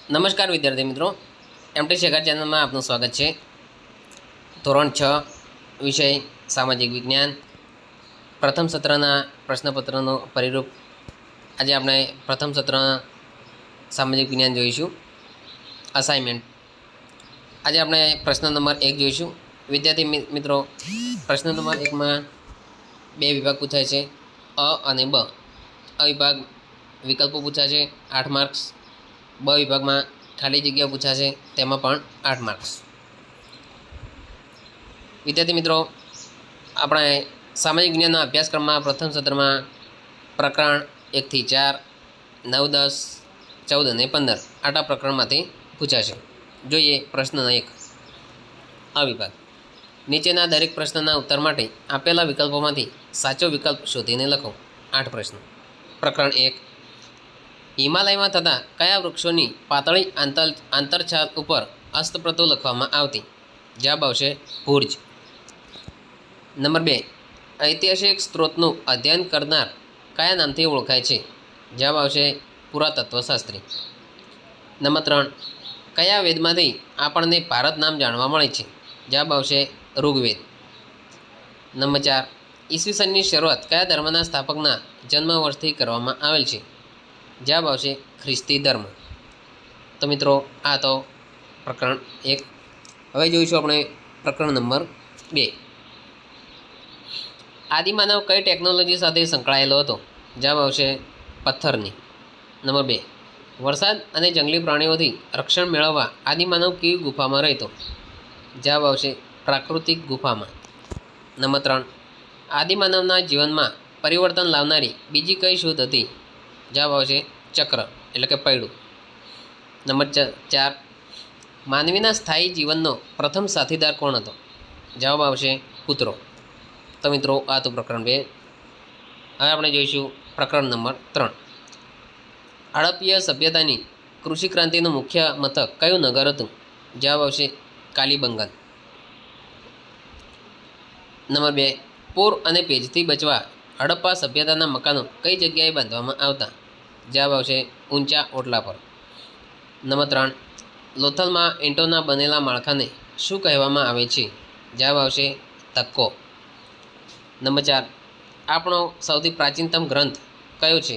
નમસ્કાર વિદ્યાર્થી મિત્રો, એમટી શેખર ચેનલમાં આપનું સ્વાગત છે। ધોરણ 6 વિષય સામાજિક વિજ્ઞાન પ્રથમ સત્રના પ્રશ્નપત્રનો પરિરૂપ। આજે આપણે પ્રથમ સત્રના સામાજિક વિજ્ઞાન જોઈશું। અસાઇનમેન્ટ આજે આપણે પ્રશ્ન નંબર 1 જોઈશું। વિદ્યાર્થી મિત્રો, પ્રશ્ન નંબર 1માં બે વિભાગ પૂછાય છે, અ અને બ। અ વિભાગ વિકલ્પો પૂછાશે 8 માર્ક્સ, બ વિભાગમાં ખાલી જગ્યા પૂછાશે, તેમાં પણ 8 માર્ક્સ। વિદ્યાર્થી મિત્રો, આપણે સામાજિક વિજ્ઞાનના અભ્યાસક્રમમાં પ્રથમ સત્રમાં પ્રકરણ 1 થી 4, 9, 10, 14 અને 15 આટલા પ્રકરણમાંથી પૂછાશે। જોઈએ પ્રશ્ન 1, અ વિભાગ। નીચેના દરેક પ્રશ્નના ઉત્તર માટે આપેલા વિકલ્પોમાંથી સાચો વિકલ્પ શોધીને લખો। 8 પ્રશ્નો। પ્રકરણ 1, હિમાલયમાં થતા કયા વૃક્ષોની પાતળી આંતરછાલ ઉપર હસ્તપ્રતો લખવામાં આવતી? જવાબ આવશે ભુર્જ। નંબર 2, ઐતિહાસિક સ્ત્રોતનું અધ્યયન કરનાર કયા નામથી ઓળખાય છે? જવાબ આવશે પુરાતત્વશાસ્ત્રી। નંબર 3, કયા વેદમાંથી આપણને ભારત નામ જાણવા મળે છે? જવાબ આવશે ઋગ્વેદ। નંબર 4, ઈસવીસનની શરૂઆત કયા ધર્મના સ્થાપકના જન્મ વર્ષથી કરવામાં આવેલ છે? જવાબ આવશે ખ્રિસ્તી ધર્મ। તો મિત્રો, આ તો પ્રકરણ 1। હવે જોઈશું આપણે પ્રકરણ નંબર 2, આદિમાનવ કઈ ટેકનોલોજી સાથે સંકળાયેલો હતો? જવાબ આવશે પથ્થરની। નંબર 2, વરસાદ અને જંગલી પ્રાણીઓથી રક્ષણ મેળવવા આદિમાનવ કેવી ગુફામાં રહેતો? જવાબ આવશે પ્રાકૃતિક ગુફામાં। નંબર 3, આદિમાનવના જીવનમાં પરિવર્તન લાવનારી બીજી કઈ શોધ હતી? જવાબ આવશે ચક્ર એટલે કે પૈડું। નંબર 4, માનવીના સ્થાયી જીવનનો પ્રથમ સાથીદાર કોણ હતો? જવાબ આવશે કૂતરો। તો મિત્રો, આ તો પ્રકરણ 2। હવે આપણે જોઈશું પ્રકરણ નંબર 3, હડપ્પીય સભ્યતાની કૃષિ ક્રાંતિનું મુખ્ય મથક કયું નગર હતું? જવાબ આવશે કાલીબંગન। નંબર 2, પૂર અને ભેજથી બચવા હડપ્પા સભ્યતાના મકાનો કઈ જગ્યાએ બાંધવામાં આવતા? જવાબ આવશે ઊંચા ઓટલા પર। નંબર 3, લોથલમાં ઈંટોના બનેલા માળખાને શું કહેવામાં આવે છે? જવાબ આવશે તક્કો। નંબર 4, આપણો સૌથી પ્રાચીનતમ ગ્રંથ કયો છે?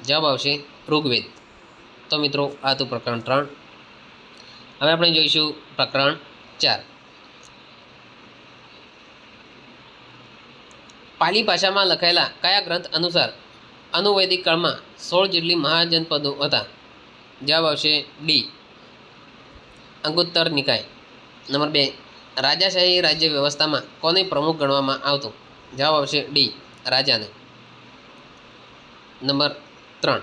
જવાબ આવશે ઋગ્વેદ। તો મિત્રો, આ હતું પ્રકરણ 3। હવે આપણે જોઈશું પ્રકરણ 4, પાલી ભાષામાં લખાયેલા કયા ગ્રંથ અનુસાર અનુવૈદિક કાળમાં 16 જેટલી મહાજનપદો હતા? જવાબ આવશે ડી, અંગુત્તર નિકાય। નંબર 2, રાજાશાહી રાજ્ય વ્યવસ્થામાં કોને પ્રમુખ ગણવામાં આવતું? જવાબ આવશે ડી, રાજાને। નંબર 3,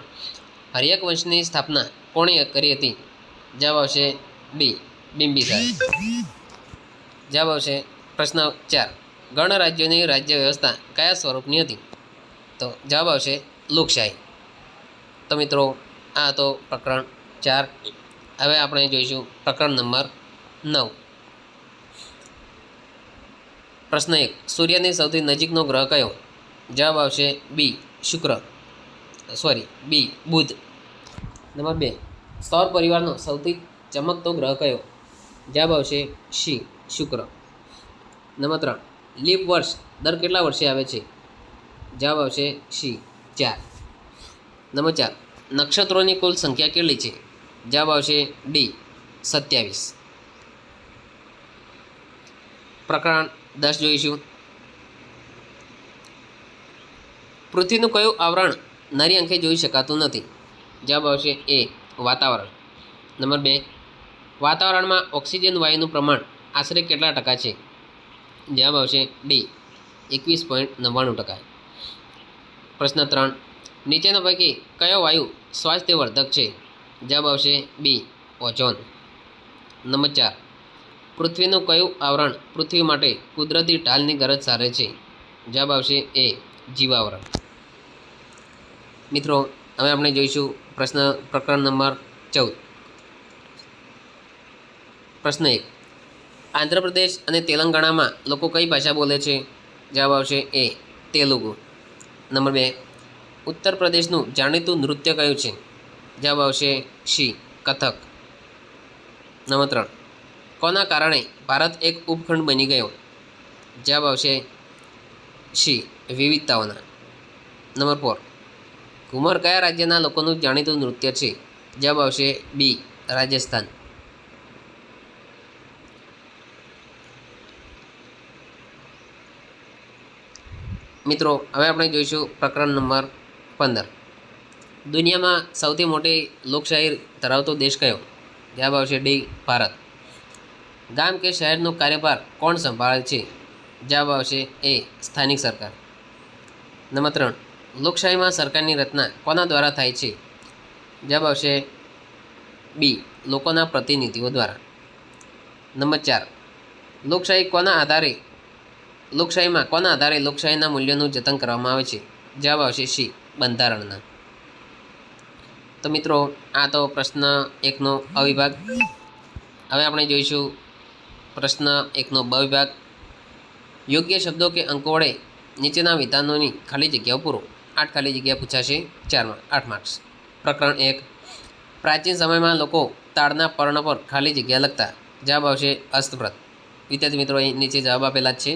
હર્યક વંશની સ્થાપના કોણે કરી હતી? જવાબ આવશે ડી, બિંબિસાર। જવાબ આવશે પ્રશ્ન 4, ગણરાજ્યોની રાજ્ય વ્યવસ્થા કયા સ્વરૂપની હતી? તો જવાબ આવશે લોકશાહી। તો મિત્રો, આ તો પ્રકરણ 4। હવે આપણે જોઈશું પ્રકરણ નંબર 9, પ્રશ્ન 1, સૂર્યની સૌથી નજીકનો ગ્રહ કયો? જવાબ આવશે બી બુધ। નંબર 2, સૌર પરિવારનો સૌથી ચમકતો ગ્રહ કયો? જવાબ આવશે સી, શુક્ર। નંબર 3, લીપ વર્ષ દર કેટલા વર્ષે આવે છે? જવાબ આવશે સી, 4। નંબર 4, નક્ષત્રોની કુલ સંખ્યા કેટલી છે? જવાબ આવશે ડી, 27। પ્રકરણ 10 જોઈશું, પૃથ્વીનું કયું આવરણ નરી આંખે જોઈ શકાતું નથી? જવાબ આવશે એ, વાતાવરણ। નંબર 2, વાતાવરણમાં ઓક્સિજન વાયુનું પ્રમાણ આશરે કેટલા ટકા છે? જવાબ આવશે ડી, 21.99%। પ્રશ્ન 3, નીચેના પૈકી કયો વાયુ સ્વાસ્થ્યવર્ધક છે? જવાબ આવશે બી, ઓઝોન। નંબર 4, પૃથ્વીનું કયું આવરણ પૃથ્વી માટે કુદરતી ઢાલની ગરજ સારે છે? જવાબ આવશે એ, જીવાવરણ। મિત્રો, હવે આપણે જોઈશું પ્રકરણ નંબર 14, પ્રશ્ન 1, આંધ્રપ્રદેશ અને તેલંગાણામાં લોકો કઈ ભાષા બોલે છે? જવાબ આવશે એ, તેલુગુ। નંબર 2, ઉત્તર પ્રદેશનું જાણીતું નૃત્ય કયું છે? જવાબ આવશે સી, કથક। નંબર 3 કોના કારણે ભારત એક ઉપખંડ બની ગયો? જવાબ આવશે સી વિવિધતાઓના. નંબર 4 ઘુમર કયા રાજ્યના લોકોનું જાણીતું નૃત્ય છે? જવાબ આવશે બી રાજસ્થાન. મિત્રો હવે આપણે જોઈશું પ્રકરણ નંબર 15. દુનિયામાં સૌથી મોટી લોકશાહી ધરાવતો દેશ કયો? જવાબ આવશે ડી ભારત. ગામ કે શહેરનો કાર્યભાર કોણ સંભાળે છે? જવાબ આવશે એ સ્થાનિક સરકાર. નંબર 3 લોકશાહીમાં સરકારની રચના કોના દ્વારા થાય છે? જવાબ આવશે બી લોકોના પ્રતિનિધિઓ દ્વારા. નંબર 4 લોકશાહીમાં કોના આધારે લોકશાહીના મૂલ્યોનું જતન કરવામાં આવે છે? જવાબ આવશે સી બંધારણના. તો મિત્રો આ તો પ્રશ્ન 1નો અ વિભાગ. હવે આપણે જોઈશું પ્રશ્ન 1નો બ વિભાગ. યોગ્ય શબ્દો કે અંકો વડે નીચેના વિધાનોની ખાલી જગ્યાઓ પૂરો. 8 ખાલી જગ્યા પૂછાશે 8 માર્ક્સ. પ્રકરણ 1 પ્રાચીન સમયમાં લોકો તાડના પર્ણ પર ખાલી જગ્યા લખતા. જવાબ આવશે હસ્તપ્રત. વિદ્યાર્થી મિત્રો અહીં નીચે જવાબ આપેલા જ છે.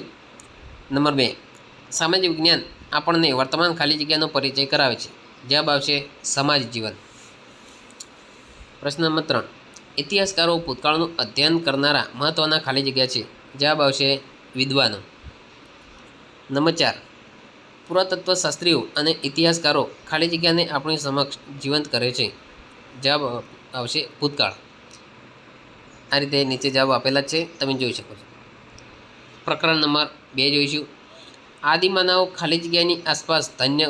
નંબર 2 સામાજિક વિજ્ઞાન આપણને વર્તમાન ખાલી જગ્યાનો પરિચય કરાવે છે. જવાબ આવશે સમાજ જીવન. પ્રશ્ન નંબર 3 ઇતિહાસકારો ભૂતકાળનું અધ્યયન કરનારા મહત્ત્વના ખાલી જગ્યા છે. જવાબ આવશે વિદ્વાનો. નંબર 4 પુરાતત્વશાસ્ત્રીઓ અને ઇતિહાસકારો ખાલી જગ્યાને આપણી સમક્ષ જીવંત કરે છે. જવાબ આવશે ભૂતકાળ. આ રીતે નીચે જવાબ આપેલા જ છે, તમે જોઈ શકો છો. પ્રકરણ નંબર 2 જોઈશું. આદિમાનવો ખાલી જગ્યાની આસપાસ ધાન્ય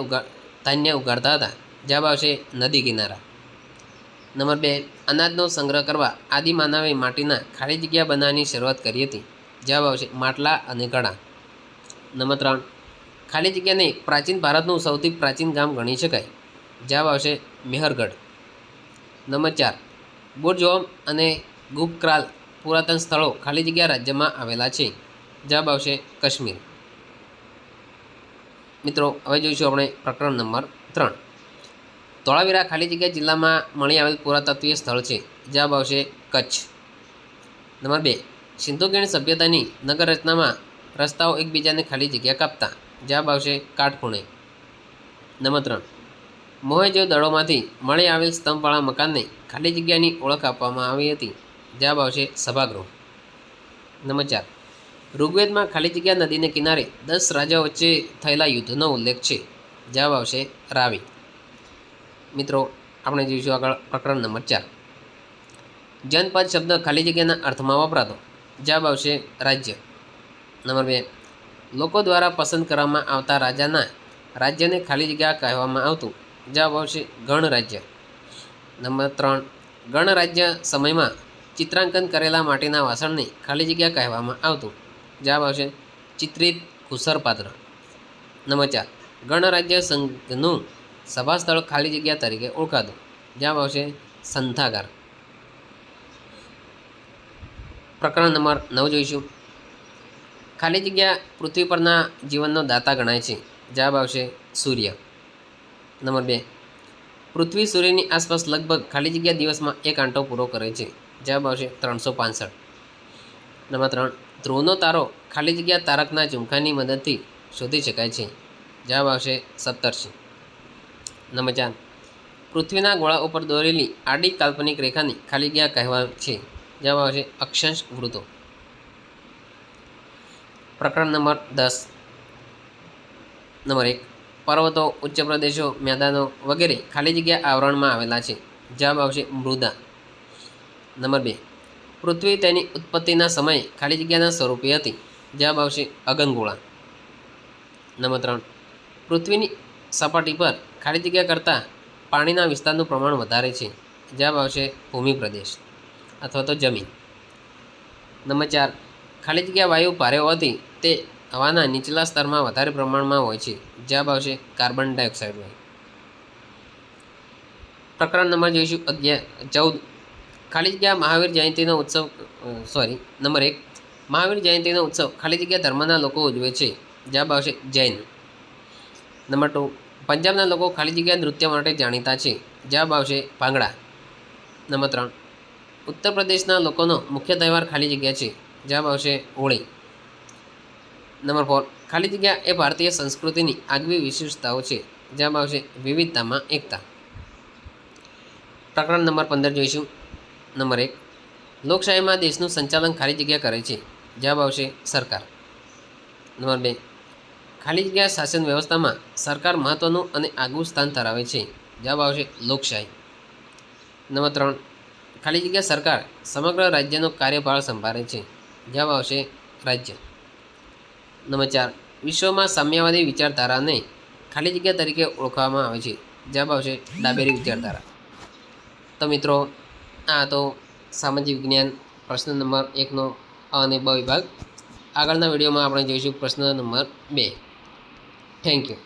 ઉગાડતા હતા. જવાબ આવશે નદી કિનારા. નંબર 2 અનાજનો સંગ્રહ કરવા આદિમાનવે માટીના ખાલી જગ્યા બનાવવાની શરૂઆત કરી હતી. જવાબ આવશે માટલા અને ઘડા. નંબર 3 ખાલી જગ્યાને પ્રાચીન ભારતનું સૌથી પ્રાચીન ગામ ગણી શકાય. જવાબ આવશે મેહરગઢ. નંબર 4 બુર્જહોમ અને ગુબક્રાલ પુરાતન સ્થળો ખાલી જગ્યા રાજ્યમાં આવેલા છે. જવાબ આવશે કાશ્મીર. મિત્રો હવે જોઈશું આપણે પ્રકરણ નંબર 3 ધોળાવીરા ખાલી જગ્યા જિલ્લામાં મળી આવેલ પુરાતત્વીય સ્થળ છે. જવાબ આવશે કચ્છ. નંબર 2 સિંધુ ખીણ સભ્યતાની નગર રચનામાં રસ્તાઓ એકબીજાને ખાલી જગ્યા કાપતા. જવાબ આવશે કાટખૂણે. નંબર 3 મોહેજો દળોમાંથી મળી આવેલ સ્તંભવાળા મકાનને ખાલી જગ્યાની ઓળખ આપવામાં આવી હતી. જવાબ આવશે સભાગૃહ. નંબર 4 ઋગ્વેદમાં ખાલી જગ્યા નદીને કિનારે 10 રાજાઓ વચ્ચે થયેલા યુદ્ધનો ઉલ્લેખ છે. જવાબ આવશે રાવી. મિત્રો આપણે જોઈશું આગળ પ્રકરણ નંબર 4 જનપદ શબ્દ ખાલી જગ્યાના અર્થમાં વપરાતો. જવાબ આવશે રાજ્ય. નંબર 2 લોકો દ્વારા પસંદ કરવામાં આવતા રાજ્યને ખાલી જગ્યા કહેવામાં આવતું. જવાબ આવશે ગણરાજ્ય. નંબર 3 ગણરાજ્ય સમયમાં ચિત્રાંકન કરેલા માટીના વાસણને ખાલી જગ્યા કહેવામાં આવતું. જવાબ આવશે ચિત્રિત ઘુસરપાત્ર. નંબર 4 ગણરાજ્ય સંઘનું સભા સ્થળ ખાલી જગ્યા તરીકે ઓળખાતું. જવાબ આવશે સંથાગાર. પ્રકરણ નંબર 9 જોઈશું. ખાલી જગ્યા પૃથ્વી પરના જીવનનો દાતા ગણાય છે. જવાબ આવશે સૂર્ય. નંબર 2 પૃથ્વી સૂર્યની આસપાસ લગભગ ખાલી જગ્યા દિવસમાં 1 આંટો પૂરો કરે છે. જવાબ આવશે 365. નંબર 3 ધ્રુવનો તારો ખાલી જગ્યા તારકના ઝુમખાની મદદથી શોધી શકાય છે. જવાબ આવશે સપ્તર્ષિ. નંબર 4 પૃથ્વીના ગોળા ઉપર દોરેલી આડી કાલ્પનિક રેખાની ખાલી જગ્યા કહેવાય છે. જવાબ આવશે અક્ષાંશ વૃત્તો. પ્રકરણ નંબર 10 નંબર 1 પર્વતો ઉચ્ચ પ્રદેશો મેદાનો વગેરે ખાલી જગ્યા આવરણમાં આવેલા છે. જવાબ આવશે મૃદા. નંબર 2 પૃથ્વી તેની ઉત્પત્તિના સમયે ખાલી જગ્યાના સ્વરૂપે હતી. જવાબ આવશે અગનગોળા. નંબર 3 પૃથ્વીની સપાટી પર ખાલી જગ્યા કરતાં પાણીના વિસ્તારનું પ્રમાણ વધારે છે. જવાબ આવશે ભૂમિ પ્રદેશ અથવા તો જમીન. નંબર 4 ખાલી જગ્યા વાયુ ભારે હોવાથી તે હવાના નીચલા સ્તરમાં વધારે પ્રમાણમાં હોય છે. જવાબ આવશે કાર્બન ડાયોક્સાઇડ વાયુ. પ્રકરણ નંબર જોઈશું 14 ખાલી જગ્યા મહાવીર જયંતિનો ઉત્સવ નંબર 1 મહાવીર જયંતિનો ઉત્સવ ખાલી જગ્યા ધર્મના લોકો ઉજવે છે. જવાબ આવશે જૈન. નંબર 2 પંજાબના લોકો ખાલી જગ્યા નૃત્ય માટે જાણીતા છે. જવાબ આવશે ભાંગડા. નંબર 3 ઉત્તર પ્રદેશના લોકોનો મુખ્ય તહેવાર ખાલી જગ્યા છે. જવાબ આવશે હોળી. નંબર 4, ખાલી જગ્યા એ ભારતીય સંસ્કૃતિની આગવી વિશેષતાઓ છે. જવાબ આવશે વિવિધતામાં એકતા. પ્રકરણ નંબર 15 જોઈશું. નંબર 1, લોકશાહીમાં દેશનું સંચાલન ખાલી જગ્યા કરે છે. જવાબ આવશે સરકાર. નંબર 2, ખાલી જગ્યા શાસન વ્યવસ્થામાં સરકાર મહત્વનું અને આગવું સ્થાન ધરાવે છે. જવાબ આવશે લોકશાહી. નંબર 3, ખાલી જગ્યા સરકાર સમગ્ર રાજ્યનો કાર્યભાર સંભાળે છે. જવાબ આવશે રાજ્ય. નંબર 4, વિશ્વમાં સામ્યવાદી વિચારધારાને ખાલી જગ્યા તરીકે ઓળખવામાં આવે છે. જવાબ આવશે ડાબેરી વિચારધારા. તો મિત્રો, આ તો સામાજિક વિજ્ઞાન પ્રશ્ન નંબર 1નો અ અને બ વિભાગ. આગળના વિડીયોમાં આપણે જોઈશું પ્રશ્ન નંબર 2. Thank you.